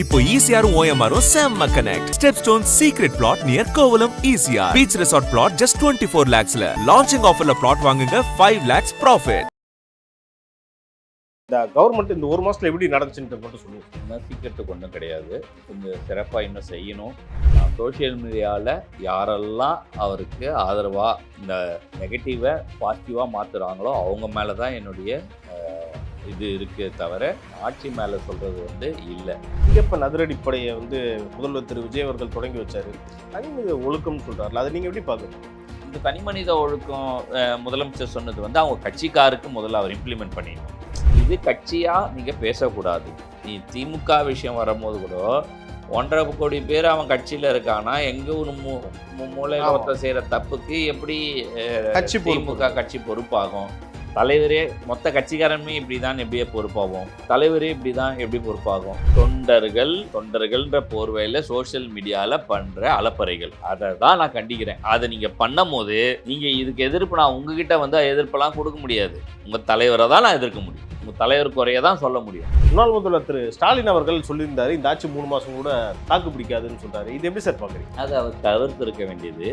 இப்போ ஈசிஆரும் ஓஎம்ஆரும் செம்ம connect. Stepstone secret plot near Kovalam ECR. Beach resort plot just 24 lakhsல. லான்ச்சிங் ஆஃபர்ல பிளாட் வாங்குங்க 5 lakhs ப்ராஃபிட். இந்த கவர்மெண்ட் இந்த ஒரு மாசத்துல எப்படி நடந்துச்சுன்னு மட்டும் சொல்லுங்க. இன்னும் சீக்கிரத்துக்கு ஒன்றும் கிடையாது. கொஞ்சம் சிறப்பாக இன்னும் செய்யணும். சோஷியல் மீடியாவில் யாரெல்லாம் அவருக்கு ஆதரவாக இந்த நெகட்டிவை பாசிட்டிவாக மாற்றுறாங்களோ அவங்க மேலே தான் என்னுடைய இது இருக்கே தவிர ஆட்சி மேலே சொல்கிறது இல்லை. சிங்கப்பன் அதிரடிப்படையை முதல்வர் திரு விஜய் அவர்கள் தொடங்கி வச்சாரு. தனிமனித ஒழுக்கம்னு சொல்றாருல, அதை நீங்க எப்படி பாக்குறீங்க? இந்த தனிமனித ஒழுக்கம் முதலமைச்சர் சொன்னது அவங்க கட்சிக்காருக்கு முதல்ல அவர் இம்ப்ளிமெண்ட் பண்ணிடணும். இது கட்சியாக நீங்கள் பேசக்கூடாது. நீ திமுக விஷயம் வரும்போது கூட 1.5 கோடி பேர் அவன் கட்சியில் இருக்கானா, எங்கே ஒரு மூலையில் ஒருத்தர் செய்கிற தப்புக்கு எப்படி திமுக கட்சி பொறுப்பாகும்? தலைவரே மொத்த கட்சிக்காரனுமே இப்படி தான் எப்படியே பொறுப்பாகும்? தலைவரே இப்படி தான் எப்படி பொறுப்பாகும்? தொண்டர்கள்ன்ற போர்வையில் சோஷியல் மீடியாவில் பண்ணுற அலப்பறைகள், அதை தான் நான் கண்டிக்கிறேன். அதை நீங்கள் பண்ணும் போது நீங்கள் இதுக்கு எதிர்ப்பு நான் உங்ககிட்ட எதிர்ப்பெல்லாம் கொடுக்க முடியாது. உங்கள் தலைவரை தான் நான் எதிர்க்க முடியும். உங்கள் தலைவர் குறைய தான் சொல்ல முடியும். முன்னாள் முதல்வர் திரு ஸ்டாலின் அவர்கள் சொல்லியிருந்தாரு, இந்த ஆட்சி 3 மாதம் கூட தாக்கு பிடிக்காதுன்னு சொல்றாரு. இது எப்படி சார் பார்க்குறீங்க? அதை அவர் தவிர்த்து இருக்க வேண்டியது.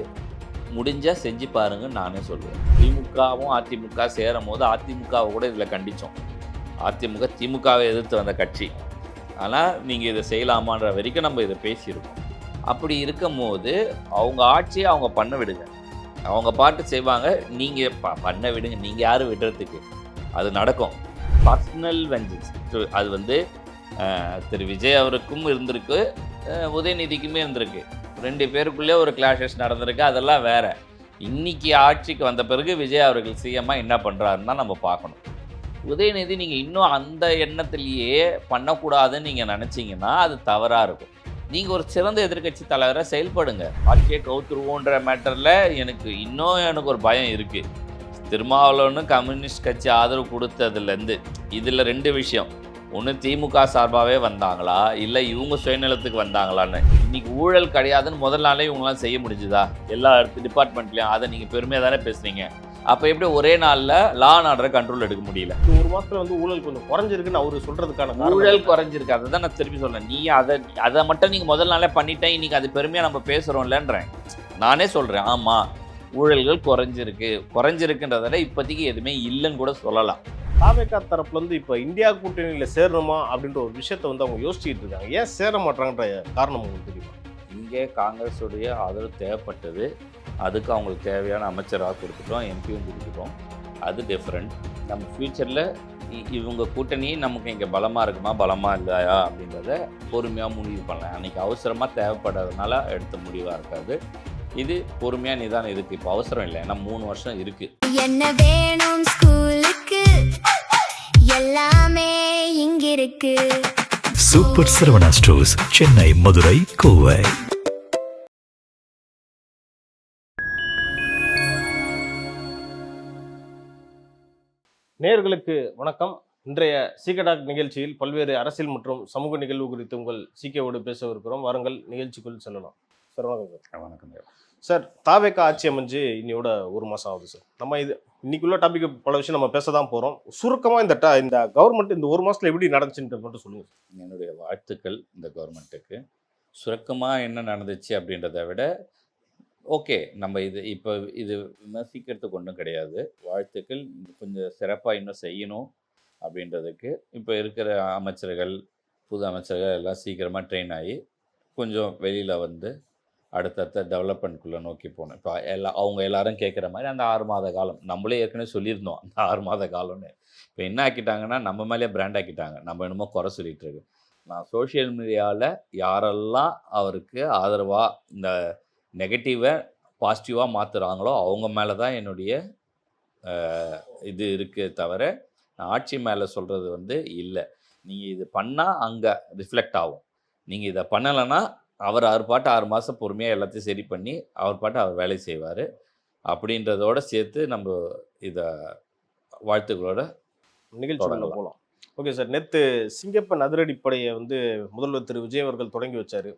முடிஞ்சால் செஞ்சு பாருங்கன்னு நானே சொல்லுவேன். திமுகவும் அதிமுக சேரும் போது அதிமுகவை கூட இதில் கண்டித்தோம். அதிமுக திமுகவை எதிர்த்து வந்த கட்சி. ஆனால் நீங்கள் இதை செய்யலாமான்ற வரைக்கும் நம்ம இதை பேசியிருக்கோம். அப்படி இருக்கும் போது அவங்க ஆட்சியை அவங்க பண்ண விடுங்க. அவங்க பாட்டு செய்வாங்க, நீங்கள் பண்ண விடுங்க. நீங்கள் யாரும் விடுறதுக்கு? அது நடக்கும். பர்சனல் வெஞ்சன்ஸ் அது திரு விஜய் அவருக்கும் இருந்திருக்கு, உதயநிதிக்குமே இருந்திருக்கு. 2 பேருக்குள்ளே ஒரு கிளாஷஸ் நடந்திருக்கு. அதெல்லாம் வேற. இன்னைக்கு ஆட்சிக்கு வந்த பிறகு விஜய் அவர்கள் சிஎம்மாக என்ன பண்ணுறாருன்னா நம்ம பார்க்கணும். உதயநிதி நீங்கள் இன்னும் அந்த எண்ணத்திலேயே பண்ணக்கூடாதுன்னு நீங்கள் நினச்சிங்கன்னா அது தவறாக இருக்கும். நீங்கள் ஒரு சிறந்த எதிர்க்கட்சி தலைவராக செயல்படுங்க. ஆட்சியை கவுத்துருவோன்ற மேட்டரில் எனக்கு ஒரு பயம் இருக்குது. திருமாவளவன் கம்யூனிஸ்ட் கட்சி ஆதரவு கொடுத்ததுலேருந்து இதில் 2 விஷயம். ஒன்று திமுக சார்பாகவே வந்தாங்களா, இல்லை இவங்க சுயநலத்துக்கு வந்தாங்களான்னு. இன்றைக்கி ஊழல் கிடையாதுன்னு முதல் நாளே இவங்களாம் செய்ய முடிஞ்சுதா? எல்லா டிபார்ட்மெண்ட்லேயும் அதை நீங்கள் பெருமையாக தானே பேசுகிறீங்க. அப்போ எப்படி ஒரே நாளில் லா அண்ட் ஆர்டரை கண்ட்ரோல் எடுக்க முடியல? ஒரு மாதத்தில் ஊழல் கொஞ்சம் குறைஞ்சிருக்குன்னு அவர் சொல்கிறதுக்கான ஊழல் குறைஞ்சிருக்கு. அதை தான் நான் திருப்பி சொல்கிறேன். நீ அதை மட்டும் நீங்கள் முதல் நாளே பண்ணிட்டேன், இன்றைக்கி அது பெருமையாக நம்ம பேசுகிறோம்லன்றேன். நானே சொல்கிறேன், ஆமாம் ஊழல்கள் குறைஞ்சிருக்குன்றதால இப்போதைக்கு எதுவுமே இல்லைன்னு கூட சொல்லலாம். தாவேகா தரப்புல இப்போ இந்தியா கூட்டணியில் சேரணுமா அப்படின்ற ஒரு விஷயத்தை அவங்க யோசிச்சுட்டு இருக்காங்க. ஏன் சேர மாட்டாங்கன்ற காரணம் உங்களுக்கு தெரியுமா? இங்கே காங்கிரஸுடைய ஆதரவு தேவைப்பட்டது. அதுக்கு அவங்களுக்கு தேவையான அமைச்சராக கொடுத்துட்டோம், எம்பியும் கொடுத்துட்டோம். அது டிஃப்ரெண்ட். நம்ம ஃப்யூச்சரில் இவங்க கூட்டணி நமக்கு இங்கே பலமாக இருக்குமா பலமாக இல்லையா அப்படின்றத பொறுமையாக முடிவு பண்ணலாம். அன்றைக்கி அவசரமாக தேவைப்படுறதுனால எடுத்த முடிவாக இருக்காது. இது பொறுமையாக நிதானம். இதுக்கு இப்போ அவசரம் இல்லை, ஏன்னா 3 வருஷம் இருக்குது. என்ன வேணும் ஸ்கூலுக்கு, எல்லாமே இங்க இருக்கு. Super Saravana stores, Chennai, Madurai, Kovai. நேயர்களுக்கு வணக்கம். இன்றைய சீக்கடாக் நிகழ்ச்சியில் பல்வேறு அரசியல் மற்றும் சமூக நிகழ்வு குறித்து உங்கள் சீக்கையோடு பேசவிருக்கிறோம். வாருங்கள், நிகழ்ச்சிக்குள் செல்லலாம். சார் வணக்கம். சார் வணக்கம் சார். தாவேகா ஆட்சி அமைஞ்சு இன்னையோட 1 மாதம் ஆகுது சார். நம்ம இன்னைக்குள்ள டாபிக் பல விஷயம் நம்ம பேச தான் போகிறோம். சுருக்கமாக இந்த கவர்மெண்ட் இந்த 1 மாதத்தில் எப்படி நடந்துச்சுன்னு மட்டும் சொல்லுங்கள். என்னுடைய வாழ்த்துக்கள் இந்த கவர்மெண்ட்டுக்கு. சுருக்கமாக என்ன நடந்துச்சு அப்படின்றத விட ஓகே, நம்ம இது விமர்சிக்கிறதுக்கு ஒன்றும் கிடையாது. வாழ்த்துக்கள். கொஞ்சம் சிறப்பாக இன்னும் செய்யணும் அப்படின்றதுக்கு. இப்போ இருக்கிற அமைச்சர்கள், புது அமைச்சர்கள் எல்லாம் சீக்கிரமாக ட்ரெயின் ஆகி கொஞ்சம் வெளியில் அடுத்தடுத்த டெவலப்மெண்ட்குள்ளே நோக்கி போகணும். இப்போ அவங்க எல்லாரும் கேட்குற மாதிரி அந்த 6 மாத காலம் நம்மளே ஏற்கனவே சொல்லியிருந்தோம். அந்த 6 மாத காலம்னு இப்போ என்ன ஆக்கிட்டாங்கன்னா நம்ம மேலே பிராண்ட் ஆக்கிட்டாங்க. நம்ம என்னமோ குறை சொல்லிகிட்டு இருக்கு. நான் சோஷியல் மீடியாவில் யாரெல்லாம் அவருக்கு ஆதரவாக இந்த நெகட்டிவை பாசிட்டிவாக மாற்றுறாங்களோ அவங்க மேலே தான் என்னுடைய இது இருக்கே தவிர ஆட்சி மேலே சொல்கிறது இல்லை. நீங்கள் இது பண்ணால் அங்கே ரிஃப்ளெக்ட் ஆகும். நீங்கள் இதை பண்ணலைன்னா அவர் பாட்டு 6 மாதம் பொறுமையாக எல்லாத்தையும் சரி பண்ணி அவர் பாட்டு அவர் வேலை செய்வார் அப்படின்றதோட சேர்த்து நம்ம இதை வாழ்த்துக்களோட நிகழ்ச்சி போகலாம். Okay sir. நேற்று சிங்கப்பன் அதிரடிப்படையை முதல்வர் திரு விஜய் அவர்கள் தொடங்கி வச்சார்.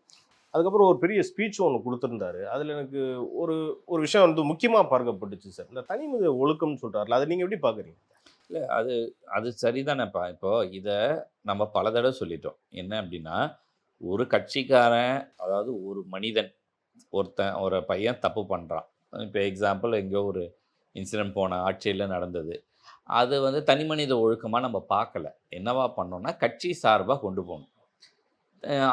அதுக்கப்புறம் ஒரு பெரிய ஸ்பீச் ஒன்று கொடுத்துருந்தாரு. அதில் எனக்கு ஒரு விஷயம் முக்கியமாக பார்க்கப்பட்டுச்சு சார். இந்த தனிமனித ஒழுக்கம்னு சொல்கிறாருல, அதை நீங்கள் எப்படி பார்க்குறீங்க? இல்லை, அது சரிதானேப்பா. இப்போது இதை நம்ம பல தடவை சொல்லிட்டோம். என்ன அப்படின்னா, ஒரு கட்சிக்காரன், அதாவது ஒரு மனிதன், ஒரு பையன் தப்பு பண்ணுறான். இப்போ எக்ஸாம்பிள் எங்கேயோ ஒரு இன்சிடென்ட் போன ஆட்சியில் நடந்தது. அது வந்து தனி மனித ஒழுக்கமாக நம்ம பார்க்கல. என்னவா பண்ணோம்னா கட்சி சார்பாக கொண்டு போகணும்.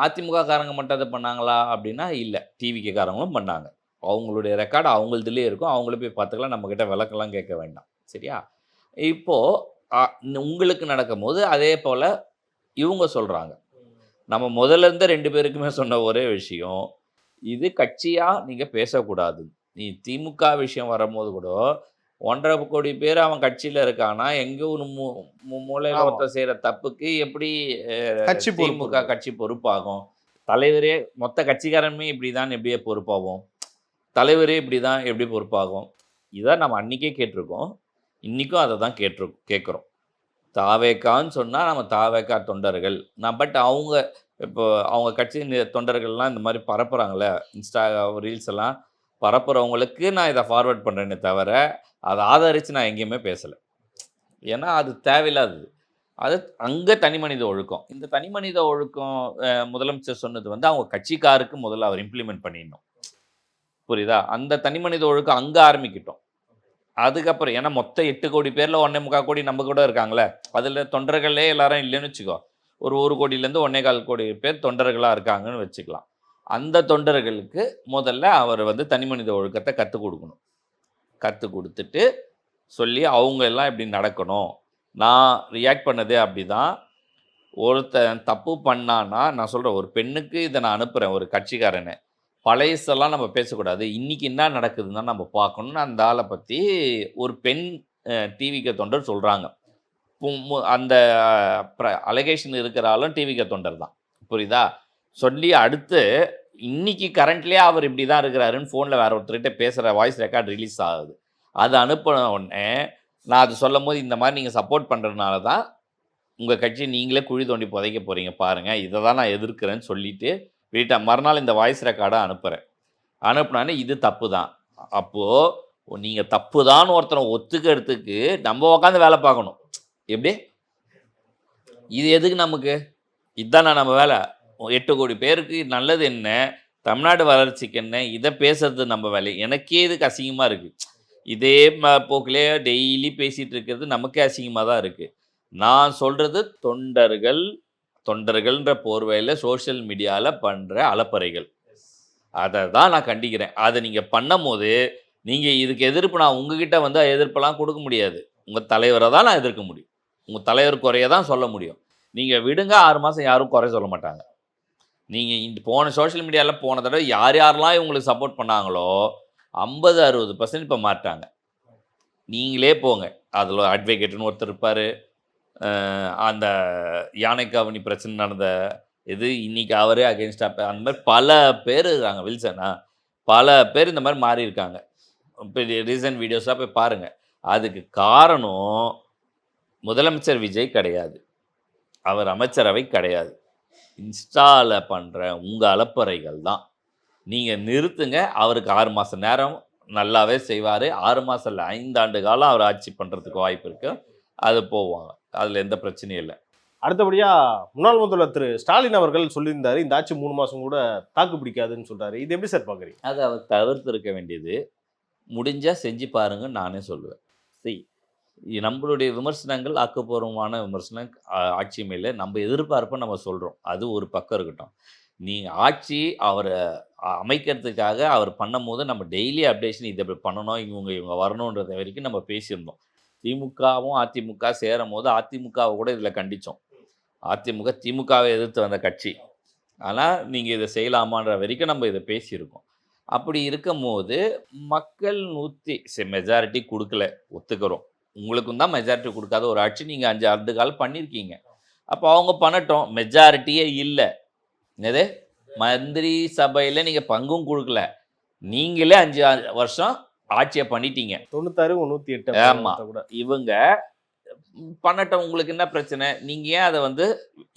அதிமுக காரங்க மட்டும் அதை பண்ணாங்களா அப்படின்னா இல்லை, டிவிகே காரங்களும் பண்ணாங்க. அவங்களுடைய ரெக்கார்டு அவங்களதுலேயே இருக்கும். அவங்கள போய் பார்த்துக்கலாம், நம்மக்கிட்ட விளக்கெல்லாம் கேட்க வேண்டாம். சரியா? இப்போது உங்களுக்கு நடக்கும்போது அதே போல் இவங்க சொல்கிறாங்க. நம்ம முதல்ல இருந்த 2 பேருக்குமே சொன்ன ஒரே விஷயம், இது கட்சியாக நீங்கள் பேசக்கூடாது. நீ திமுக விஷயம் வரும்போது கூட 1.5 கோடி பேர் அவன் கட்சியில் இருக்கானா, எங்கேயோ ஒரு மூலையில் ஒருத்தர் செய்கிற தப்புக்கு எப்படி திமுக கட்சி பொறுப்பாகும்? தலைவரே மொத்த கட்சிக்காரனுமே இப்படி தான் எப்படியே பொறுப்பாகும்? தலைவரே இப்படி தான் எப்படி பொறுப்பாகும்? இதான் நம்ம அன்றைக்கே கேட்டிருக்கோம், இன்றைக்கும் அதை தான் கேட்குறோம். தாவேக்கான்னு சொன்னால் நம்ம தாவேக்கா தொண்டர்கள் பட் அவங்க இப்போ அவங்க கட்சி தொண்டர்கள்லாம் இந்த மாதிரி பரப்புகிறாங்களே, இன்ஸ்டா ரீல்ஸ் எல்லாம் பரப்புகிறவங்களுக்கு நான் இதை ஃபார்வர்ட் பண்ணுறேன்னே தவிர அதை ஆதரித்து நான் எங்கேயுமே பேசலை. ஏன்னா அது தேவையில்லாதது. அது அங்கே தனி மனித ஒழுக்கம். இந்த தனி மனித ஒழுக்கம் முதலமைச்சர் சொன்னது வந்து அவங்க கட்சிக்காருக்கு முதல்ல அவர் இம்ப்ளிமெண்ட் பண்ணிடணும். புரியுதா? அந்த தனி மனித ஒழுக்கம் அங்கே ஆரம்பிக்கிட்டோம். அதுக்கப்புறம் ஏன்னா மொத்தம் 8 கோடி பேரில் 1.25 கோடி நம்ம கூட இருக்காங்களே, அதில் தொண்டர்களே எல்லாரும் இல்லைன்னு வச்சுக்கோ. ஒரு 1 கோடியிலேருந்து 1.25 கோடி பேர் தொண்டர்களாக இருக்காங்கன்னு வச்சுக்கலாம். அந்த தொண்டர்களுக்கு முதல்ல அவர் வந்து தனி மனித ஒழுக்கத்தை கற்றுக் கொடுக்கணும். கற்றுக் கொடுத்துட்டு சொல்லி அவங்க எல்லாம் இப்படி நடக்கணும். நான் ரியாக்ட் பண்ணதே அப்படி தான். ஒருத்தன் தப்பு பண்ணான்னா நான் சொல்கிறேன், ஒரு பெண்ணுக்கு இதை நான் அனுப்புகிறேன், ஒரு கட்சிக்காரனை. பழையசெல்லாம் நம்ம பேசக்கூடாது, இன்றைக்கி என்ன நடக்குதுன்னு நம்ம பார்க்கணுன்னு அந்த ஆளை பற்றி ஒரு பெண் டிவிகே தொண்டர் சொல்கிறாங்க. அந்த அலிகேஷன் இருக்கிற ஆளும் டிவிகே தொண்டர் தான். புரியுதா? சொல்லி அடுத்து இன்றைக்கி கரண்ட்லேயே அவர் இப்படி தான் இருக்கிறாருன்னு ஃபோனில் வேறு ஒருத்தர்கிட்ட பேசுகிற வாய்ஸ் ரெக்கார்ட் ரிலீஸ் ஆகுது. அது அனுப்பின உடனே நான் அது சொல்லும் போது, இந்த மாதிரி நீங்கள் சப்போர்ட் பண்ணுறதுனால தான் உங்கள் கட்சி நீங்களே குழி தோண்டி புதைக்க போகிறீங்க பாருங்கள், இதை தான் நான் எதிர்க்கிறேன்னு சொல்லிவிட்டு மறுநாள் இந்த வாய்ஸ் ரெக்கார்டை அனுப்புகிறேன். அனுப்புனானே இது தப்பு தான். அப்போது நீங்கள் தப்பு தான் ஒருத்தனை ஒத்துக்கிறதுக்கு நம்ம உட்காந்து வேலை பார்க்கணும். எப்படி? இது எதுக்கு நமக்கு? இதுதானே நம்ம வேலை. 8 கோடி பேருக்கு நல்லது என்ன, தமிழ்நாடு வளர்ச்சிக்கு என்ன, இதை பேசுறது நம்ம வேலை. எனக்கே இதுக்கு அசிங்கமாக இருக்குது. இதே போக்கிலே டெய்லி பேசிகிட்டு இருக்கிறது நமக்கே அசிங்கமாக தான் இருக்குது. நான் சொல்கிறது தொண்டர்கள்ன்ற போர்வையில் சோஷியல் மீடியாவில் பண்ணுற அலப்பறைகள், அதை தான் நான் கண்டிக்கிறேன். அதை நீங்கள் பண்ணும் போது நீங்கள் இதுக்கு எதிர்ப்பு நான் உங்ககிட்ட வந்து எதிர்ப்பெல்லாம் கொடுக்க முடியாது. உங்கள் தலைவரை தான் நான் எதிர்க்க முடியும். உங்கள் தலைவர் குறைய தான் சொல்ல முடியும். நீங்கள் விடுங்க, 6 மாதம் யாரும் குறை சொல்ல மாட்டாங்க. நீங்கள் இந்த போன சோஷியல் மீடியாவில் போன தடவை யாரெல்லாம் இவங்களுக்கு சப்போர்ட் பண்ணாங்களோ 50-60% இப்போ மாட்டாங்க. நீங்களே போங்க, அதில் அட்வொகேட்னு ஒருத்தர் இருப்பார். அந்த யானைக்காவணி பிரச்சனை நடந்த இது இன்றைக்கி அவரே அகெயின்ஸ்டாக அந்த மாதிரி பல பேர் இருக்காங்க. வில்சனா பல பேர் இந்த மாதிரி மாறி இருக்காங்க. இப்போ ரீசன்ட் வீடியோஸாக போய் பாருங்கள். அதுக்கு காரணம் முதலமைச்சர் விஜய் கிடையாது, அவர் அமைச்சரவை கிடையாது, இன்ஸ்டாவில் பண்ணுற உங்கள் அலப்பறைகள் தான். நீங்கள் நிறுத்துங்க. அவருக்கு 6 மாதம் நேரம் நல்லாவே செய்வார். 6 மாதம் இல்லை, 5 ஆண்டு காலம் அவர் ஆட்சி பண்ணுறதுக்கு வாய்ப்பு இருக்குது. அது போவாங்க, அதில் எந்த பிரச்சனையும் இல்லை. அடுத்தபடியாக முன்னாள் முதல்வர் திரு ஸ்டாலின் அவர்கள் சொல்லியிருந்தார், இந்த ஆட்சி 3 மாதம் கூட தாக்கு பிடிக்காதுன்னு சொல்கிறாரு. இது எப்படி சார் பார்க்குறீங்க? அதை அவர் தவிர்த்து இருக்க வேண்டியது. முடிஞ்சால் செஞ்சு பாருங்கன்னு நானே சொல்லுவேன். நம்மளுடைய விமர்சனங்கள் ஆக்கப்பூர்வமான விமர்சனம் ஆட்சி மேலே நம்ம எதிர்பார்ப்பை நம்ம சொல்கிறோம். அது ஒரு பக்கம் இருக்கட்டும். ஆட்சி அவரை அமைக்கிறதுக்காக அவர் பண்ணும் போது நம்ம டெய்லி அப்டேஷன் இதை இப்படி பண்ணணும், இவங்க வரணுன்றத வரைக்கும் நம்ம பேசியிருந்தோம். திமுகவும் அதிமுக சேரும் போது அதிமுகவை கூட இதில் கண்டித்தோம். அதிமுக திமுகவை எதிர்த்து வந்த கட்சி. ஆனால் நீங்கள் இதை செய்யலாமான்ற வரைக்கும் நம்ம இதை பேசியிருக்கோம். அப்படி இருக்கும் போது மக்கள் மெஜாரிட்டி கொடுக்கல, ஒத்துக்கிறோம். உங்களுக்கும் தான் மெஜாரிட்டி கொடுக்காத ஒரு ஆட்சி நீங்கள் 5 ஆண்டு காலம் பண்ணியிருக்கீங்க. அப்போ அவங்க பண்ணட்டும். மெஜாரிட்டியே இல்லை, என்னது மந்திரி சபையில் நீங்கள் பங்கும் கொடுக்கல, நீங்களே 5 வருஷம் ஆட்சியை பண்ணிட்டீங்க. 96 108. ஆமாம், இவங்க பண்ணட்டும். உங்களுக்கு என்ன பிரச்சனை? நீங்கள் ஏன் அதை வந்து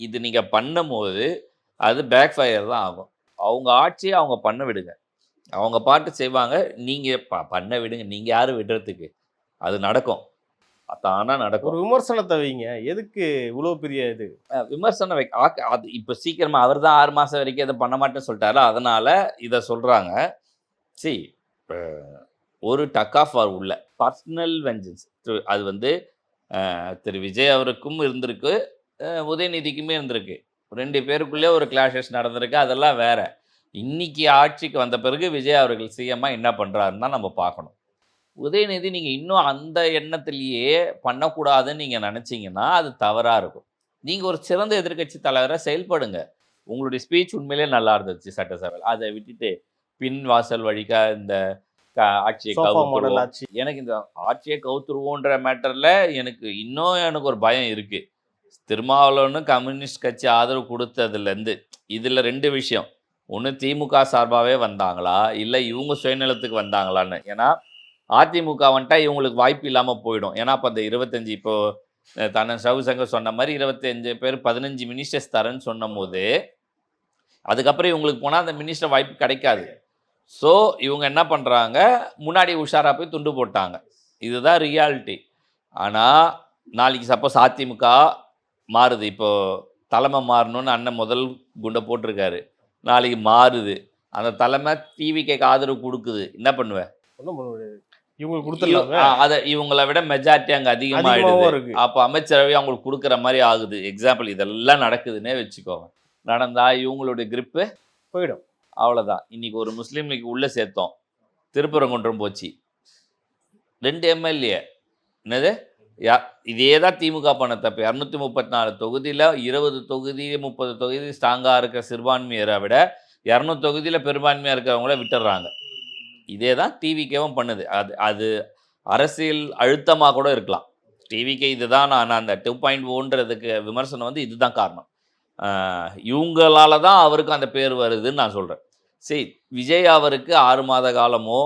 இது நீங்கள் பண்ணும் போது அது பேக் ஃபயர் தான் ஆகும். அவங்க ஆட்சியை அவங்க பண்ண விடுங்க, அவங்க பாட்டு செய்வாங்க. நீங்கள் பண்ண விடுங்க. நீங்கள் யார் விடுறதுக்கு? அது நடக்கும். தானா நடக்கும். ஒரு விமர்சனத்தை வைங்க, எதுக்கு இவ்வளவு பெரிய இது? விமர்சனம் அது இப்போ சீக்கிரமா அவர் தான் 6 மாசம் வரைக்கும் இதை பண்ண மாட்டேன்னு சொல்லிட்டாரு, அதனால இதை சொல்றாங்க. சி இப்போ ஒரு டக் ஆஃப் உள்ள பர்சனல் வெஞ்சன்ஸ் அது வந்து திரு விஜய் அவருக்கும் இருந்திருக்கு, உதயநிதிக்குமே இருந்திருக்கு. 2 பேருக்குள்ளே ஒரு கிளாஷஸ் நடந்திருக்கு, அதெல்லாம் வேற. இன்னைக்கு ஆட்சிக்கு வந்த பிறகு விஜய் அவர்கள் சிஎம்மா என்ன பண்ணுறாருன்னு தான் நம்ம பார்க்கணும். உதயநிதி நீங்கள் இன்னும் அந்த எண்ணத்திலேயே பண்ணக்கூடாதுன்னு நீங்கள் நினச்சிங்கன்னா அது தவறாக இருக்கும். நீங்கள் ஒரு சிறந்த எதிர்க்கட்சி தலைவராக செயல்படுங்க. உங்களுடைய ஸ்பீச் உண்மையிலே நல்லா இருந்துச்சு சட்டசபையில். அதை விட்டுட்டு பின் வாசல் வழிக்கா இந்த ஆட்சியை கவுத்துருவோம், எனக்கு இந்த ஆட்சியை கவுத்துருவோன்ற மேட்டரில் எனக்கு ஒரு பயம் இருக்குது. திருமாவளவன் கம்யூனிஸ்ட் கட்சி ஆதரவு கொடுத்ததுலேருந்து இதில் 2 விஷயம். ஒன்று திமுக சார்பாகவே வந்தாங்களா, இல்லை இவங்க சுயநலத்துக்கு வந்தாங்களான்னு. ஏன்னா அதிமுக வந்துட்டா இவங்களுக்கு வாய்ப்பு இல்லாமல் போயிடும். ஏன்னா அப்போ அந்த 25 இப்போது தன்னை சவுசங்கர் சொன்ன மாதிரி 25 பேர் 15 மினிஸ்டர்ஸ் தரேன்னு சொன்னும் போது அதுக்கப்புறம் இவங்களுக்கு போனால் அந்த மினிஸ்டர் வாய்ப்பு கிடைக்காது. ஸோ இவங்க என்ன பண்ணுறாங்க, முன்னாடி உஷாராக போய் துண்டு போட்டாங்க. இதுதான் ரியாலிட்டி. ஆனால் நாளைக்கு சப்போஸ் அதிமுக மாறுது, இப்போது தலைமை மாறணும்னு அண்ணன் முதல் குண்டை போட்டிருக்காரு, நாளைக்கு மாறுது, அந்த தலைமை டிவிக்கு ஆதரவு கொடுக்குது, என்ன பண்ணுவேன்? ஒன்றும் பண்ண முடியாது. இவங்களுக்கு கொடுத்துடலாங்க. அதை இவங்களை விட மெஜாரிட்டி அங்கே அதிகமாகிடுது. அப்போ அமைச்சரவை அவங்களுக்கு கொடுக்குற மாதிரி ஆகுது. எக்ஸாம்பிள் இதெல்லாம் நடக்குதுன்னே வச்சுக்கோங்க. நடந்தால் இவங்களுடைய கிரிப்பு போயிடும், அவ்வளோதான். இன்றைக்கி ஒரு முஸ்லீம் லீக் உள்ளே சேர்த்தோம், திருப்பரங்குன்றம் போச்சு, 2 எம்எல்ஏ. என்னது இதே தான் திமுக பண்ண தப்பு. 234 தொகுதியில் 20 தொகுதி 30 தொகுதி ஸ்ட்ராங்காக இருக்க சிறுபான்மையரை விட 200 தொகுதியில் பெரும்பான்மையாக இருக்கிறவங்கள விட்டுடுறாங்க. இதே தான் டிவிகேவும் பண்ணுது. அது அரசியல் அழுத்தமாக கூட இருக்கலாம். டிவிகே இதுதான் நான் அந்த 2.0ன்றதுக்கு விமர்சனம் வந்து இதுதான் காரணம். இவங்களால தான் அவருக்கு அந்த பேர் வருதுன்னு நான் சொல்கிறேன். சரி, விஜய் அவருக்கு 6 மாத காலமோ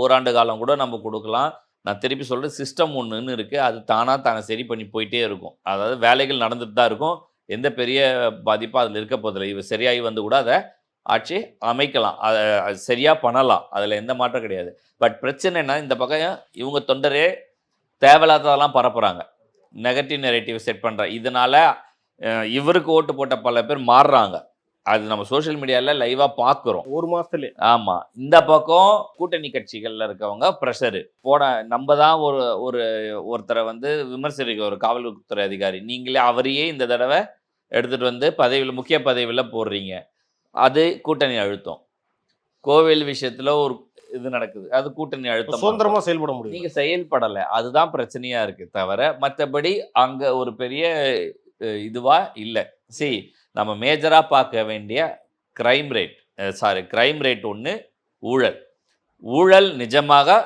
ஓராண்டு காலம் கூட நம்ம கொடுக்கலாம். நான் திருப்பி சொல்கிறேன், சிஸ்டம் ஒன்றுன்னு இருக்குது, அது தானே சரி பண்ணி போயிட்டே இருக்கும். அதாவது வேலைகள் நடந்துட்டு தான் இருக்கும், எந்த பெரிய பாதிப்பும் அதில் இருக்க போதில்லை. இவர் சரியாகி வந்து கூட அதை ஆட்சி அமைக்கலாம், அதை சரியாக பண்ணலாம், அதில் எந்த மாற்றம் கிடையாது. பட் பிரச்சனை என்ன, இந்த பக்கம் இவங்க தொண்டரே தேவையில்லாததெல்லாம் பரப்புகிறாங்க, நெகட்டிவ் நெரேட்டிவ் செட் பண்ணுறாங்க. இதனால் இவருக்கு ஓட்டு போட்ட பல பேர் மாறுறாங்க. அது நம்ம சோஷியல் மீடியாவில் லைவாக பார்க்குறோம், ஒரு மாதத்துலேயே. ஆமாம், இந்த பக்கம் கூட்டணி கட்சிகளில் இருக்கவங்க ப்ரெஷரு நம்ம தான் ஒருத்தரை வந்து விமர்சிக்க, ஒரு காவல்துறை அதிகாரி, நீங்களே அவரையே இந்த தடவை எடுத்துகிட்டு வந்து பதவியில் முக்கிய பதவியில் போடுறீங்க, அது கூட்டணி அழுத்தம். கோவில் விஷயத்தில் ஒரு இது நடக்குது, அது கூட்டணி அழுத்தம். சுதந்திரமாக செயல்பட முடியும், நீங்கள் செயல்படலை, அதுதான் பிரச்சனையாக இருக்குது தவிர மற்றபடி அங்கே ஒரு பெரிய இதுவாக இல்லை. சரி, நம்ம மேஜராக பார்க்க வேண்டிய கிரைம் ரேட் ஒன்று, ஊழல் நிஜமாக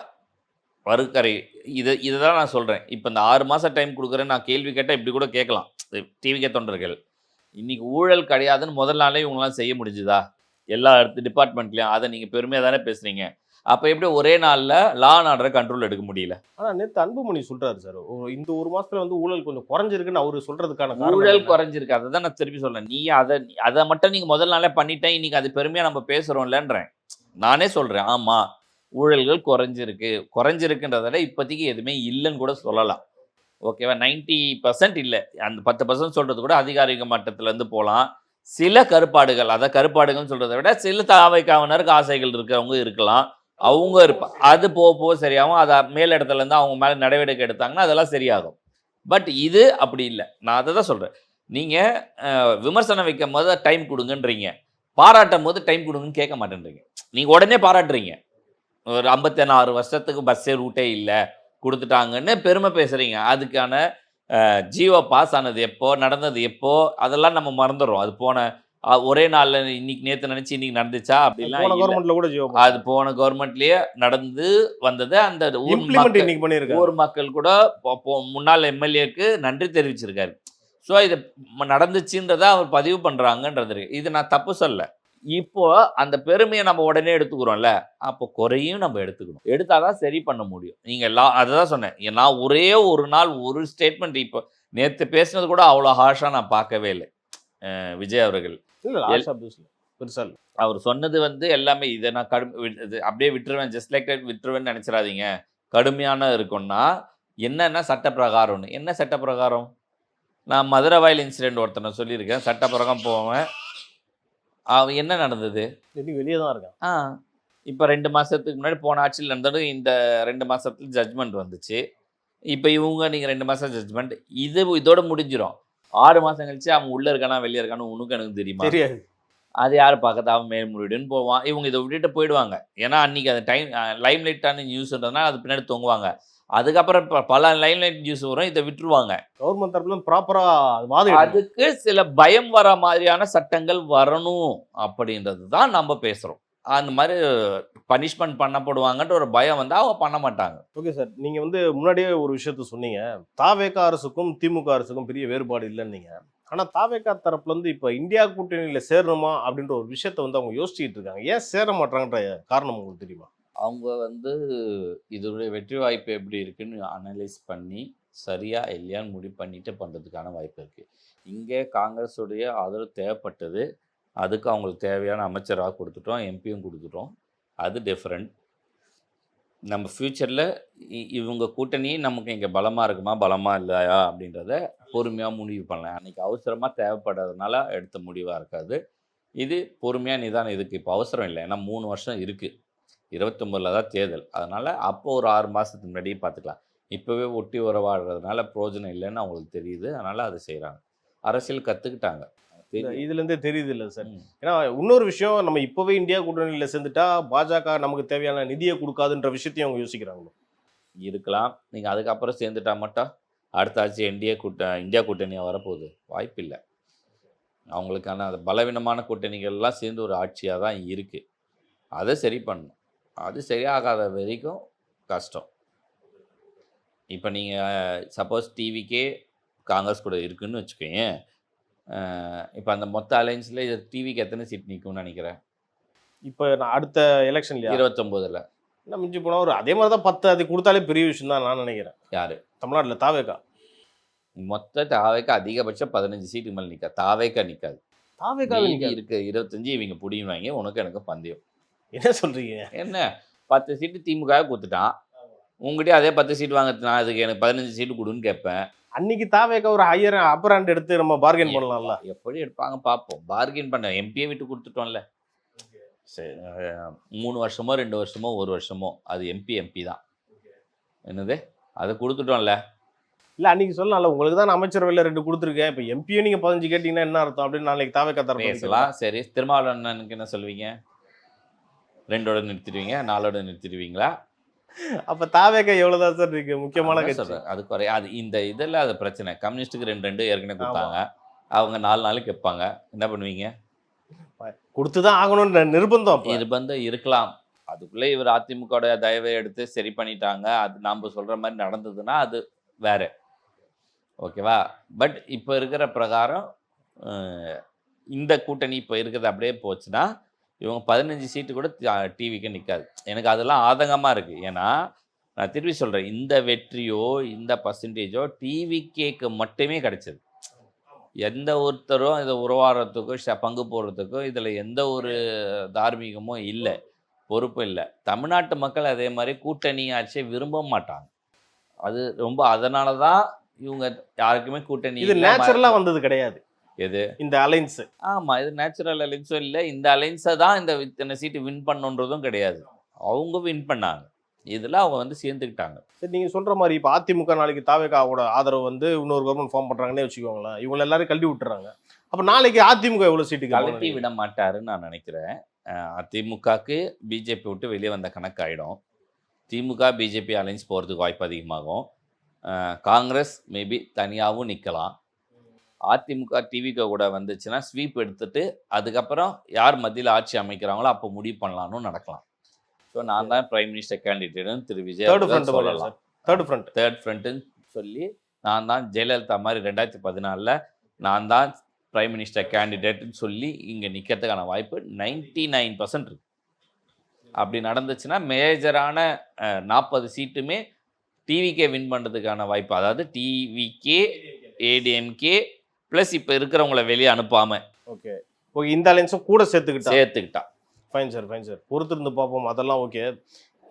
வறுக்கரை. இதை தான் நான் சொல்கிறேன். இப்போ இந்த 6 மாதம் டைம் கொடுக்குறேன், நான் கேள்வி கேட்டால் இப்படி கூட கேட்கலாம் டிவிகே தொண்டர்கள். இன்றைக்கி ஊழல் கிடையாதுன்னு முதல் நாளே இவங்களாம் செய்ய முடிஞ்சுதா எல்லா டிபார்ட்மெண்ட்லேயும்? அதை நீங்கள் பெருமையாக தானே பேசுகிறீங்க. அப்போ எப்படி ஒரே நாளில் லா அண்ட் ஆர்டரை கண்ட்ரோல் எடுக்க முடியல? ஆனால் நேற்று அன்புமணி சொல்கிறாரு சார், இந்த 1 மாதத்தில் வந்து ஊழல் கொஞ்சம் குறைஞ்சிருக்குன்னு அவர் சொல்கிறதுக்கான ஊழல் குறைஞ்சிருக்கு. அதை தான் நான் திருப்பி சொல்கிறேன். நீ அதை மட்டும் நீங்கள் முதல் நாளே பண்ணிட்டேன், இன்றைக்கி அது பெருமையாக நம்ம பேசுகிறோம்லன்றேன். நானே சொல்கிறேன், ஆமாம் ஊழல்கள் குறைஞ்சிருக்குன்றத விட இப்போதைக்கு எதுவுமே இல்லைன்னு கூட சொல்லலாம். ஓகேவா? 90% இல்லை, அந்த 10% சொல்கிறது கூட அதிகாரிக மட்டத்திலேருந்து போகலாம். சில கருப்பாடுகள், அதை கருப்பாடுகள்னு சொல்கிறத விட சில தாவைக்காவனருக்கு ஆசைகள் இருக்கிறவங்க இருக்கலாம், அவங்க அது போக சரியாகும். அதை மேலிடத்துலேருந்து அவங்க மேலே நடவடிக்கை எடுத்தாங்கன்னா அதெல்லாம் சரியாகும். பட் இது அப்படி இல்லை. நான் அதை தான் சொல்கிறேன். நீங்கள் விமர்சனம் வைக்கும் போது டைம் கொடுங்கன்றீங்க, பாராட்டும் போது டைம் கொடுங்கன்னு கேட்க மாட்டேன்றீங்க. நீங்கள் உடனே பாராட்டுறீங்க, ஒரு 56 வருஷத்துக்கு பஸ்ஸே ரூட்டே இல்லை கொடுத்துட்டாங்கன்னு பெருமை பேசுகிறீங்க. அதுக்கான ஜியோ பாஸ் ஆனது எப்போ, நடந்தது எப்போ, அதெல்லாம் நம்ம மறந்துடுறோம். அது போன ஒரே நாளில் இன்னைக்கு நேற்று நினச்சி இன்னைக்கு நடந்துச்சா அப்படிலாம் கவர்மெண்ட்ல கூட ஜியோ அது போன கவர்மெண்ட்லேயே நடந்து வந்தது. அந்த ஊர் மக்கள் கூட முன்னாள் எம்எல்ஏக்கு நன்றி தெரிவிச்சிருக்காரு. ஸோ இது நடந்துச்சுன்றதை அவர் பதிவு பண்ணுறாங்கன்றது. இது நான் தப்பு சொல்ல. இப்போ அந்த பெருமையை நம்ம உடனே எடுத்துக்கிறோம்ல, அப்போ குறையும் நம்ம எடுத்தாதான் சரி பண்ண முடியும். நீங்கள் அதை தான் சொன்னேன், நான் ஒரே ஒரு நாள் ஒரு ஸ்டேட்மெண்ட் இப்போ நேற்று பேசினது கூட அவ்வளோ ஹார்ஷாக நான் பார்க்கவே இல்லை. விஜய் அவர்கள் அவர் சொன்னது வந்து எல்லாமே இதை நான் அப்படியே விட்டுருவேன், ஜஸ்ட் லைக் தட் விட்டுருவேன்னு நினச்சிடாதீங்க. கடுமையான இருக்கும்னா என்னன்னா சட்ட பிரகாரம்னு. என்ன சட்ட பிரகாரம்? நான் மதுரை வாயில் இன்சிடென்ட் ஒருத்தனை சொல்லியிருக்கேன். சட்ட பிரகாரம் போவேன். அவன் என்ன நடந்தது? இன்னைக்கு வெளியே தான் இருக்கான். இப்போ 2 மாதத்துக்கு முன்னாடி போன ஆட்சியில் நடந்தது. இந்த 2 மாதத்துல ஜட்ஜ்மெண்ட் வந்துச்சு. இப்போ இவங்க நீங்கள் 2 மாதம் ஜட்ஜ்மெண்ட் இதோட முடிஞ்சிடும். 6 மாதம் கழிச்சு அவன் உள்ளே இருக்கானா வெளியே இருக்கானு உனக்கு எனக்கு தெரியுமா? தெரியாது. அது யார் பார்க்கறது? அவன் மேல்முறையீடுன்னு போவான். இவங்க இதை விட்டுட்டு போயிடுவாங்க. ஏன்னா அன்றைக்கி அந்த டைம் லைம் லைட்டான நியூஸ்ன்றதுனால அது பின்னாடி தொங்குவாங்க. அதுக்கப்புறம் பல லைம் லைட் நியூஸ் வரும், இதை விட்டுருவாங்க. கவர்மெண்ட் தரப்புல ப்ராப்பராக வாதம் அதுக்கு சில பயம் வர மாதிரியான சட்டங்கள் வரணும் அப்படின்றது தான் நம்ம பேசுகிறோம். அந்த மாதிரி பனிஷ்மெண்ட் பண்ணப்படுவாங்கன்ற ஒரு பயம் வந்து அவங்க பண்ண மாட்டாங்க. ஓகே சார், நீங்கள் வந்து முன்னாடியே ஒரு விஷயத்த சொன்னீங்க, தாவேகா அரசுக்கும் திமுக அரசுக்கும் பெரிய வேறுபாடு இல்லைன்னீங்க. ஆனால் தாவேகா தரப்புலேருந்து இப்போ இந்தியா கூட்டணியில் சேரணுமா அப்படின்ற ஒரு விஷயத்த வந்து அவங்க யோசிச்சுட்டு இருக்காங்க. ஏன் சேர மாட்டாங்கன்ற காரணம் உங்களுக்கு தெரியுமா? அவங்க வந்து இதோடைய வெற்றி வாய்ப்பு எப்படி இருக்குன்னு அனலைஸ் பண்ணி சரியா இல்லையான்னு முடிவு பண்ணிட்டு பண்ணுறதுக்கான வாய்ப்பு இருக்குது. இங்கே காங்கிரஸுடைய ஆதரவு தேவைப்பட்டது. அதுக்கு அவங்களுக்கு தேவையான அமைச்சராக கொடுத்துட்டோம், எம்பியும் கொடுத்துட்டோம். அது டிஃப்ரெண்ட். நம்ம ஃப்யூச்சரில் இவங்க கூட்டணி நமக்கு இங்கே பலமாக இருக்குமா பலமாக இல்லையா அப்படின்றத பொறுமையாக முடிவு பண்ணலாம். அன்றைக்கி அவசரமாக தேவைப்படுறதுனால எடுத்த முடிவாக இருக்காது. இது பொறுமையாக நிதானம். இதுக்கு இப்போ அவசரம் இல்லை. ஏன்னா 3 வருஷம் இருக்குது. 29 தான் தேர்தல். அதனால் அப்போ ஒரு 6 மாதத்துக்கு முன்னாடியே பார்த்துக்கலாம். இப்போவே ஒட்டி உறவாடுறதுனால பிரயோஜனம் இல்லைன்னு அவங்களுக்கு தெரியுது. அதனால் அதை செய்கிறாங்க. அரசியல் கற்றுக்கிட்டாங்க. இதுலேருந்தே தெரியுது இல்லை சார்? ஏன்னா இன்னொரு விஷயம், நம்ம இப்போவே இந்தியா கூட்டணியில் சேர்ந்துட்டா பாஜக நமக்கு தேவையான நிதியை கொடுக்காதுன்ற விஷயத்தையும் அவங்க யோசிக்கிறாங்களோ? இருக்கலாம். நீங்கள் அதுக்கப்புறம் சேர்ந்துட்டா மட்டும் அடுத்த ஆட்சி இந்தியா கூட்டணியாக வரப்போகுது. வாய்ப்பு இல்லை. அவங்களுக்கான அது பலவீனமான கூட்டணிகள்லாம் சேர்ந்து ஒரு ஆட்சியாக தான் இருக்குது. அதை சரி பண்ணணும். அது சரியாகாத வரைக்கும் கஷ்டம். இப்போ நீங்கள் சப்போஸ் டிவிக்கே காங்கிரஸ் கூட இருக்குன்னு வச்சுக்கோங்க. இப்போ அந்த மொத்த அலைன்ஸில் இது டிவிக்கு எத்தனை சீட் நிற்கும்னு நினைக்கிறேன்? இப்போ நான் அடுத்த எலெக்ஷன்லையா 29ல் என்ன மிஞ்சி போனால் ஒரு அதே மாதிரி தான் 10 அது கொடுத்தாலே பெரிய விஷயம் தான் நான் நினைக்கிறேன். யார்? தமிழ்நாட்டில் தாவேகா. மொத்த தாவேக்கா அதிகபட்சம் 15 சீட்டுக்கு மேலே நிற்காது. தாவேக்கா நிற்காது. தாவேகா இருக்க 25 இவங்க பிடிவாங்க. உனக்கு எனக்கு பந்தயம். என்ன சொல்கிறீங்க? என்ன 10 சீட்டு திமுக கொடுத்துட்டான். உங்கள்கிட்ட அதே 10 சீட்டு வாங்க, நான் அதுக்கு எனக்கு 15 சீட்டு கொடுன்னு கேட்பேன். அன்னைக்கு தாவேக்கா ஒரு ஹையர் அப்பர் ஹேண்ட் எடுத்து நம்ம பார்கெயின் பண்ணலாம்ல. எப்படி எடுப்பாங்க பார்ப்போம். பார்கெயின் பண்ண எம்பியை விட்டு கொடுத்துட்டோம்ல. சரி, 3 வருஷமோ 2 வருஷமோ 1 வருஷமோ அது எம்பி தான். என்னது அதை கொடுத்துட்டோம்ல. இல்லை அன்னைக்கு சொல்லலாம்ல, உங்களுக்கு தான் அமைச்சரவையில் 2 கொடுத்துருக்கேன், இப்போ எம்பியும் நீங்கள் 15 கேட்டிங்கன்னா என்ன அர்த்தம் அப்படின்னு நாளைக்கு தாவேக்கா தரப்பு பேசலாம். சரி, திருமாவளவனுக்கு என்ன சொல்வீங்க? 2ஓட நிறுத்திடுவீங்க, 4ஓட நிறுத்திடுவீங்களா? அப்போ தாவேக்கா எவ்வளோதான் சார் இருக்கு முக்கியமான கட்சி? அது குறைய அது இந்த இதில் அது பிரச்சனை. கம்யூனிஸ்ட்டுக்கு 2 ஏற்கனவே கொடுத்தாங்க. அவங்க 4 நாளைக்கு கேட்பாங்க. என்ன பண்ணுவீங்க? கொடுத்து தான் ஆகணும்னு நிர்பந்தம் இருக்கலாம். அதுக்குள்ளே இவர் அதிமுகவுடைய தயவை எடுத்து சரி பண்ணிட்டாங்க. அது நாம் சொல்கிற மாதிரி நடந்ததுன்னா அது வேறு. ஓகேவா? பட் இப்போ இருக்கிற பிரகாரம் இந்த கூட்டணி இப்போ இருக்கிறது அப்படியே போச்சுன்னா இவங்க 15 சீட்டு கூட டிவிக்கு நிற்காது. எனக்கு அதெல்லாம் ஆதங்கமாக இருக்குது. ஏன்னா நான் திருப்பி சொல்கிறேன், இந்த வெற்றியோ இந்த பர்சன்டேஜோ டிவிகேக்கு மட்டுமே கிடைச்சது. எந்த ஒருத்தரும் இதை உருவாடுறதுக்கோ பங்கு போடுறதுக்கோ இதில் எந்த ஒரு தார்மீகமும் இல்லை, பொறுப்பு இல்லை. தமிழ்நாட்டு மக்கள் அதே மாதிரி கூட்டணி ஆட்சியை விரும்ப மாட்டாங்க. அது ரொம்ப அதனால தான் இவங்க யாருக்குமே கூட்டணி இது நேச்சுரலாக வந்தது கிடையாது. எது? இந்த அலைன்ஸ். ஆமாம், இது நேச்சுரல் அலைன்ஸும் இல்லை. இந்த அலைன்ஸை தான் இத்தனை சீட்டு வின் பண்ணுன்றதும் கிடையாது. அவங்க வின் பண்ணாங்க. இதில் அவங்க வந்து சேர்ந்துக்கிட்டாங்க. சரி, நீங்கள் சொல்கிற மாதிரி இப்போ அதிமுக நாளைக்கு தாவேகாவோட ஆதரவு வந்து இன்னொரு கவர்மெண்ட் ஃபார்ம் பண்ணுறாங்கன்னே வச்சுக்கோங்களேன். இவங்க எல்லாரும் கழட்டி விட்டுறாங்க. அப்போ நாளைக்கு அதிமுக எவ்வளோ சீட்டுக்கு கழட்டி விட மாட்டாருன்னு நான் நினைக்கிறேன். அதிமுகவுக்கு பிஜேபி விட்டு வெளியே வந்த கணக்காயிடும். திமுக பிஜேபி அலைன்ஸ் போகிறதுக்கு வாய்ப்பு அதிகமாகும். காங்கிரஸ் மேபி தனியாகவும் நிற்கலாம். அதிமுக டிவிக்கு கூட வந்துச்சுன்னா ஸ்வீப் எடுத்துட்டு அதுக்கப்புறம் யார் மத்தியில் ஆட்சி அமைக்கிறாங்களோ அப்போ முடிவு பண்ணலான்னு நடக்கலாம். ஸோ நான் தான் பிரைம் மினிஸ்டர் கேண்டிடேட்னு திரு விஜய் சொல்லலாம். தேர்ட் ஃப்ரண்ட்டுன்னு சொல்லி நான் தான் ஜெயலலிதா மாதிரி 2014 நான் தான் பிரைம் மினிஸ்டர் கேண்டிடேட்னு சொல்லி இங்கே நிற்கிறதுக்கான வாய்ப்பு 99% இருக்குது. அப்படி நடந்துச்சுன்னா மேஜரான 40 சீட்டுமே டிவிகே வின் பண்ணுறதுக்கான வாய்ப்பு. அதாவது டிவிகே ஏடிஎம்கே ப்ளஸ் இப்போ இருக்கிறவங்கள வெளியே அனுப்பாமல் ஓகே இந்த அலைன்ஸும் கூட சேர்த்துக்கிட்டா சேர்த்துக்கிட்டா ஃபைன் சார். பொறுத்திருந்து பார்ப்போம். அதெல்லாம் ஓகே.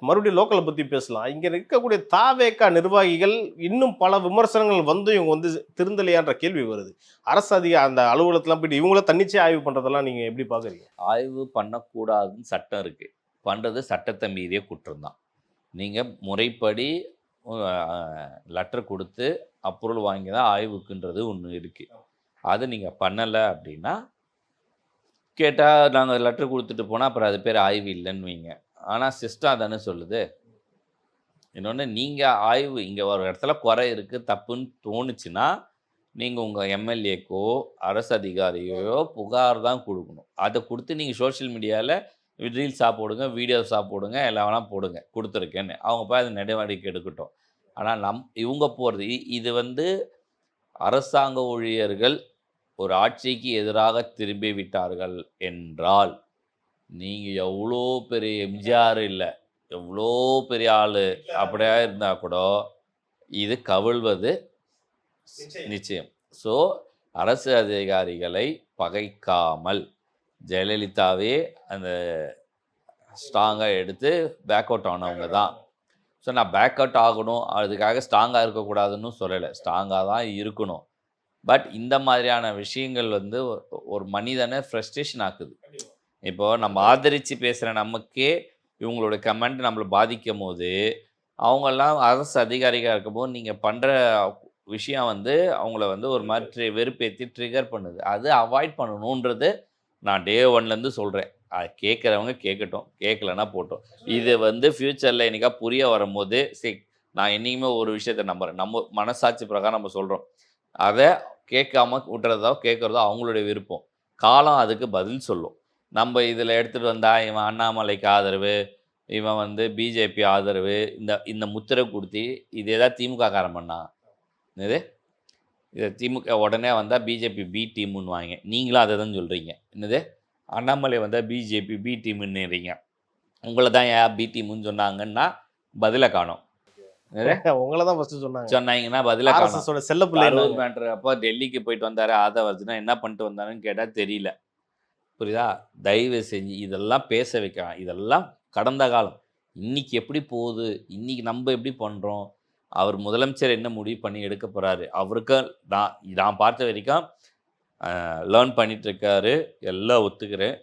மறுபடியும் லோக்கலை பற்றி பேசலாம். இங்கே இருக்கக்கூடிய தாவேகா நிர்வாகிகள் இன்னும் பல விமர்சனங்கள் வந்து இவங்க வந்து திருந்தலையான்ற கேள்வி வருது. அரசு அந்த அலுவலகத்துலாம் போயிட்டு இவங்கள தன்னிச்சையாக ஆய்வு பண்ணுறதெல்லாம் நீங்கள் எப்படி பார்க்குறீங்க? ஆய்வு பண்ணக்கூடாதுன்னு சட்டம் இருக்குது. பண்ணுறது சட்டத்தை மீறிய குற்றம் தான். நீங்கள் முறைப்படி லெட்டர் கொடுத்து அப்ரூவல் வாங்கி தான் ஆய்வுக்குன்றது ஒன்று இருக்குது. அது நீங்கள் பண்ணலை அப்படின்னா கேட்டால் நாங்கள் லெட்டர் கொடுத்துட்டு போனால் அப்புறம் அது பேர் ஆய்வு இல்லைன்னு வைங்க. ஆனால் சிஸ்டம் அதானே சொல்லுது. இன்னொன்று, நீங்கள் ஆய்வு இங்கே ஒரு இடத்துல குறை இருக்குது தப்புன்னு தோணுச்சுன்னா நீங்கள் உங்கள் எம்எல்ஏக்கோ அரசு அதிகாரியோ புகார் தான் கொடுக்கணும். அதை கொடுத்து நீங்கள் சோஷியல் மீடியாவில் ரீல்ஸாக போடுங்க, வீடியோஸாக போடுங்க, எல்லாம் வேணால் போடுங்க கொடுத்துருக்கேன்னு. அவங்க போய் அது நடவடிக்கை எடுக்கட்டும். ஆனால் இவங்க போகிறது இது வந்து அரசாங்க ஊழியர்கள் ஒரு ஆட்சிக்கு எதிராக திரும்பி விட்டார்கள் என்றால் நீங்கள் எவ்வளோ பெரிய எம்ஜிஆர் இல்லை, எவ்வளோ பெரிய ஆள் அப்படியா இருந்தால் கூட இது கவிழ்வது நிச்சயம். ஸோ அரசு அதிகாரிகளை பகைக்காமல் ஜெயலலிதாவே அந்த ஸ்ட்ராங்காக எடுத்து பேக் அவுட் ஆனவங்க தான். ஸோ நான் பேக் அவுட் ஆகணும், அதுக்காக ஸ்ட்ராங்காக இருக்கக்கூடாதுன்னு சொல்லலை, ஸ்ட்ராங்காக தான் இருக்கணும். பட் இந்த மாதிரியான விஷயங்கள் வந்து ஒரு மனிதனை ஃப்ரஸ்ட்ரேஷன் ஆக்குது. இப்போது நம்ம ஆதரித்து பேசுகிற நமக்கே இவங்களோட கமெண்ட் நம்மளை பாதிக்கும் போது அவங்கெல்லாம் அரசு அதிகாரிகள் இருக்கும்போது நீங்கள் பண்ணுற விஷயம் வந்து அவங்கள வந்து ஒரு மாதிரி வெறுப்பேற்றி ட்ரிகர் பண்ணுது. அது அவாய்ட் பண்ணணுன்றது நான் டே ஒன்லேருந்து சொல்கிறேன். அது கேட்குறவங்க கேட்கட்டும், கேட்கலன்னா போட்டோம். இது வந்து ஃப்யூச்சரில் என்னைக்கா புரிய வரும்போது நான் என்றைக்குமே ஒரு விஷயத்தை நம்புகிறேன். நம்ம மனசாட்சி பிரகாரம் நம்ம சொல்கிறோம். அதை கேட்காம விட்டுறதோ கேட்குறதோ அவங்களுடைய விருப்பம். காலம் அதுக்கு பதில் சொல்லும். நம்ம இதில் எடுத்துகிட்டு வந்தால் இவன் அண்ணாமலைக்கு ஆதரவு, இவன் வந்து பிஜேபி ஆதரவு, இந்த முத்திரை கொடுத்து இது ஏதாவது திமுக காரம் பண்ணா இது இதை திமுக உடனே வந்தால் பிஜேபி பி டீமுன்னு வாங்க. நீங்களும் அதை தான் சொல்கிறீங்க. என்னது அண்ணாமலை வந்தால் பிஜேபி பி டீமுன்னுறீங்க. உங்களை தான் ஏன் பி டீமுன்னு சொன்னாங்கன்னா பதிலை காணும். உங்களை தான் ஃபர்ஸ்ட் சொன்னாங்கன்னா பதில காணும். செல்ல பிள்ளை அப்போ டெல்லிக்கு போயிட்டு வந்தாரு, ஆதவர்ஜுனா என்ன பண்ணிட்டு வந்தாருன்னு கேட்டால் தெரியல. புரியுதா? தயவு செஞ்சு இதெல்லாம் பேச வைக்கலாம். இதெல்லாம் கடந்த காலம். இன்னைக்கு எப்படி போகுது, இன்னைக்கு நம்ம எப்படி பண்ணுறோம், அவர் முதலமைச்சர் என்ன முடிவு பண்ணி எடுக்க போகிறாரு, அவருக்கு நான் பார்த்த வரைக்கும் லேர்ன் பண்ணிகிட்ருக்காரு, எல்லாம் ஒத்துக்கிறேன்.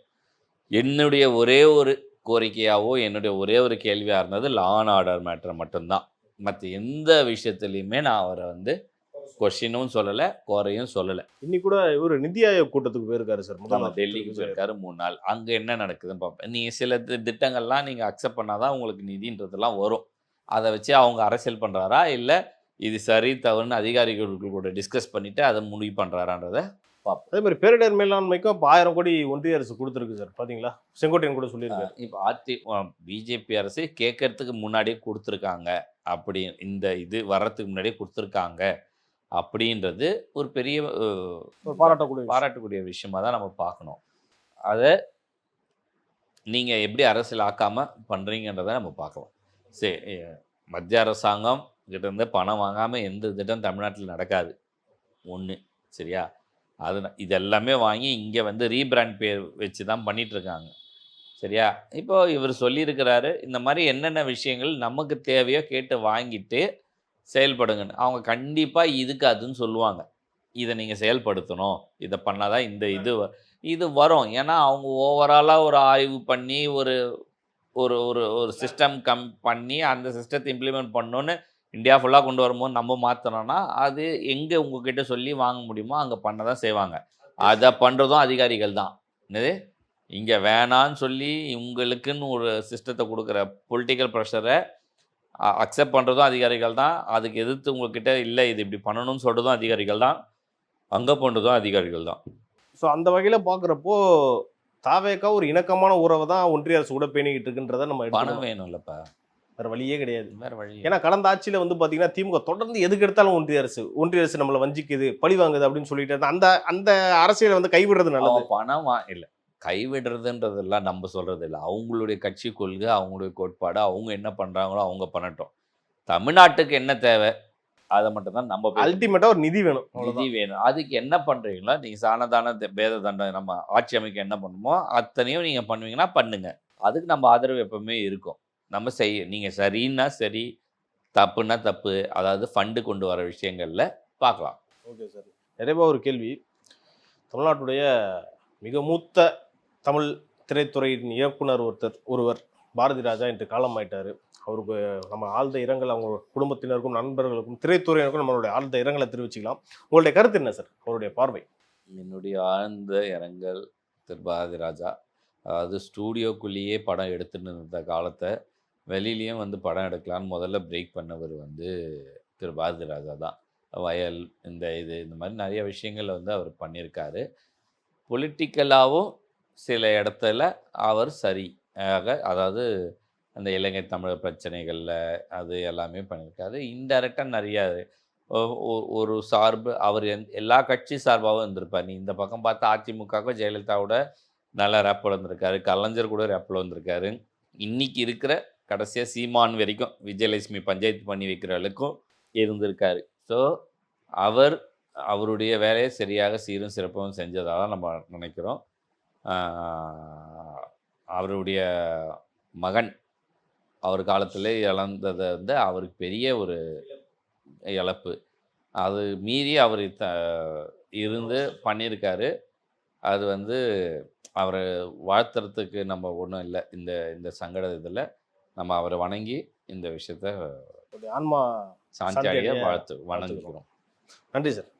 என்னுடைய ஒரே ஒரு கோரிக்கையாவோ என்னுடைய ஒரே ஒரு கேள்வியாக இருந்தது லா அண்ட் ஆர்டர் மேட்டர் மட்டும்தான். மற்ற எந்த விஷயத்துலையுமே நான் அவரை வந்து கொஸ்டினும் சொல்லலை, குறையும் சொல்லலை. இன்னைக்கு கூட ஒரு நிதி ஆயோக் கூட்டத்துக்கு போயிருக்காரு சார். முதல்ல டெல்லிக்கு போயிருக்காரு 3 நாள். அங்கே என்ன நடக்குதுன்னு பார்ப்பேன். நீங்கள் சில திட்டங்கள்லாம் நீங்கள் அக்செப்ட் பண்ணாதான் உங்களுக்கு நிதின்றதெல்லாம் வரும். அதை வச்சு அவங்க அரசியல் பண்ணுறாரா இல்லை இது சரி தவறுன்னு அதிகாரிகள் கூட டிஸ்கஸ் பண்ணிவிட்டு அதை முடிவு பண்ணுறாரான்றதை பார்ப்போம். அதே மாதிரி பேரிடர் மேலாண்மைக்கும் இப்போ 1000 கோடி ஒன்றிய அரசு கொடுத்துருக்கு சார். பார்த்தீங்களா? செங்கோட்டையன் கூட சொல்லியிருக்காரு. இப்போ பிஜேபி அரசு கேட்கறதுக்கு முன்னாடியே கொடுத்துருக்காங்க. அப்படி இந்த இது வர்றதுக்கு முன்னாடியே கொடுத்துருக்காங்க அப்படின்றது ஒரு பெரிய பாராட்டக்கூடிய விஷயமாக தான் நம்ம பார்க்கணும். அதை நீங்கள் எப்படி அரசியல் ஆக்காமல் பண்ணுறீங்கன்றதை நம்ம பார்க்கலாம். சரி, மத்திய அரசாங்கம் கிட்டேருந்து பணம் வாங்காமல் எந்த திட்டம் தமிழ்நாட்டில் நடக்காது ஒன்று. சரியா? அது இது எல்லாமே வாங்கி இங்கே வந்து ரீபிராண்ட் பேர் வச்சு தான் பண்ணிகிட்ருக்காங்க. சரியா? இப்போ இவர் சொல்லியிருக்கிறாரு இந்த மாதிரி என்னென்ன விஷயங்கள் நமக்கு தேவையோ கேட்டு வாங்கிட்டு செயல்படுங்கன்னு. அவங்க கண்டிப்பாக இதுக்கு அதுன்னு சொல்லுவாங்க. இதை நீங்கள் செயல்படுத்தணும், இதை பண்ணாதான் இந்த இது வரும். ஏன்னா அவங்க ஓவராலாக ஒரு ஆய்வு பண்ணி ஒரு ஒரு ஒரு ஒரு சிஸ்டம் பண்ணி அந்த சிஸ்டத்தை இம்ப்ளிமெண்ட் பண்ணோன்னு இந்தியா ஃபுல்லாக கொண்டு வரும்போது நம்ம மாற்றணும்னா அது எங்கே உங்ககிட்ட சொல்லி வாங்க முடியுமோ அங்கே பண்ண தான் செய்வாங்க. அதை பண்ணுறதும் அதிகாரிகள் தான். என்னது இங்கே வேணான்னு சொல்லி இவங்களுக்குன்னு ஒரு சிஸ்டத்தை கொடுக்குற பொலிட்டிக்கல் ப்ரெஷரை அக்செப்ட் பண்ணுறதும் அதிகாரிகள் தான். அதுக்கு எதிர்த்து உங்கள்கிட்ட இல்லை இது இப்படி பண்ணணும்னு சொல்கிறதும் அதிகாரிகள் தான். அங்கே பண்ணுறதும் அதிகாரிகள் தான். ஸோ அந்த வகையில் பார்க்குறப்போ தாவேக்கா ஒரு இணக்கமான உறவை தான் ஒன்றிய அரசு கூட பேணிக்கிட்டு இருக்குன்றதை நம்ம பணம் வேணும் இல்லைப்பா, வேறு வழியே கிடையாது. வேறு வழி. ஏன்னா கடந்த ஆட்சியில் வந்து பார்த்தீங்கன்னா திமுக தொடர்ந்து எதுக்கு எடுத்தாலும் ஒன்றிய அரசு நம்மளை வஞ்சிக்குது, பழி வாங்குது அப்படின்னு சொல்லிட்டு அந்த அந்த அரசியலை வந்து கைவிடுறது நல்லது. பணம் இல்லை, கைவிடுறதுன்றதெல்லாம் நம்ம சொல்கிறது இல்லை. அவங்களுடைய கட்சி கொள்கை, அவங்களுடைய கோட்பாடு, அவங்க என்ன பண்ணுறாங்களோ அவங்க பண்ணட்டும். தமிழ்நாட்டுக்கு என்ன தேவை அதை மட்டும்தான் நம்ம அல்டிமேட்டாக ஒரு நிதி வேணும். நிதி வேணும். அதுக்கு என்ன பண்ணுறீங்களோ நீங்கள் சாணதான பேத தண்டனை நம்ம ஆட்சி அமைக்க என்ன பண்ணுமோ அத்தனையும் நீங்கள் பண்ணுவீங்கன்னா பண்ணுங்க. அதுக்கு நம்ம ஆதரவு எப்பவுமே இருக்கும். நம்ம நீங்கள் சரின்னா சரி, தப்புன்னா தப்பு, அதாவது ஃபண்டு கொண்டு வர விஷயங்களில் பார்க்கலாம். Okay sir. நிறைவா ஒரு கேள்வி. தமிழ்நாட்டுடைய மிக மூத்த தமிழ் திரைத்துறையின் இயக்குனர் ஒருவர் பாரதி ராஜா இன்று காலமாயிட்டார். அவருக்கு நம்ம ஆழ்ந்த இரங்கல், அவங்க குடும்பத்தினருக்கும் நண்பர்களுக்கும் திரைத்துறையினருக்கும் நம்மளுடைய ஆழ்ந்த இரங்கலை தெரிவிச்சுக்கலாம். உங்களுடைய கருத்து என்ன சார், அவருடைய பார்வை? என்னுடைய ஆழ்ந்த இரங்கல் திரு பாரதி ராஜா. அதாவது ஸ்டூடியோக்குள்ளேயே படம் எடுத்துட்டு இருந்த காலத்தை வெளியிலையும் வந்து படம் எடுக்கலான்னு முதல்ல பிரேக் பண்ணவர் வந்து திரு பாரதி ராஜா தான். வயல் இந்த மாதிரி நிறைய விஷயங்கள் வந்து அவர் பண்ணியிருக்காரு. பொலிட்டிக்கலாகவும் சில இடத்துல அவர் சரியாக, அதாவது அந்த இலங்கை தமிழர் பிரச்சனைகளில் அது எல்லாமே பண்ணியிருக்காரு. இன்டைரக்டாக நிறையா ஒரு சார்பு அவர் எல்லா கட்சி சார்பாகவும் இருந்திருப்பார். நீ இந்த பக்கம் பார்த்தா அதிமுகவுக்கும் ஜெயலலிதாவோட நல்ல ரேப்பில் வந்திருக்காரு, கலைஞர் கூட ரேப்பில் வந்திருக்காரு. இன்றைக்கி இருக்கிற கடைசியாக சீமான் வரைக்கும் விஜயலட்சுமி பஞ்சாயத்து பண்ணி வைக்கிற அளவுக்கும் இருந்திருக்காரு. ஸோ அவருடைய வேலையை சரியாக சீரும் சிறப்பும் செஞ்சதாக நம்ம நினைக்கிறோம். அவருடைய மகன் அவர் காலத்தில் இழந்ததை வந்து அவருக்கு பெரிய ஒரு இழப்பு. அது மீறி அவர் இருந்து பண்ணியிருக்காரு. அது வந்து அவரை வாழ்த்துறதுக்கு நம்ம ஒன்றும் இல்லை. இந்த சங்கட இதில் நம்ம அவரை வணங்கி இந்த விஷயத்த ஆன்மா சாந்தி அடைய வணங்குகிறோம். நன்றி சார்.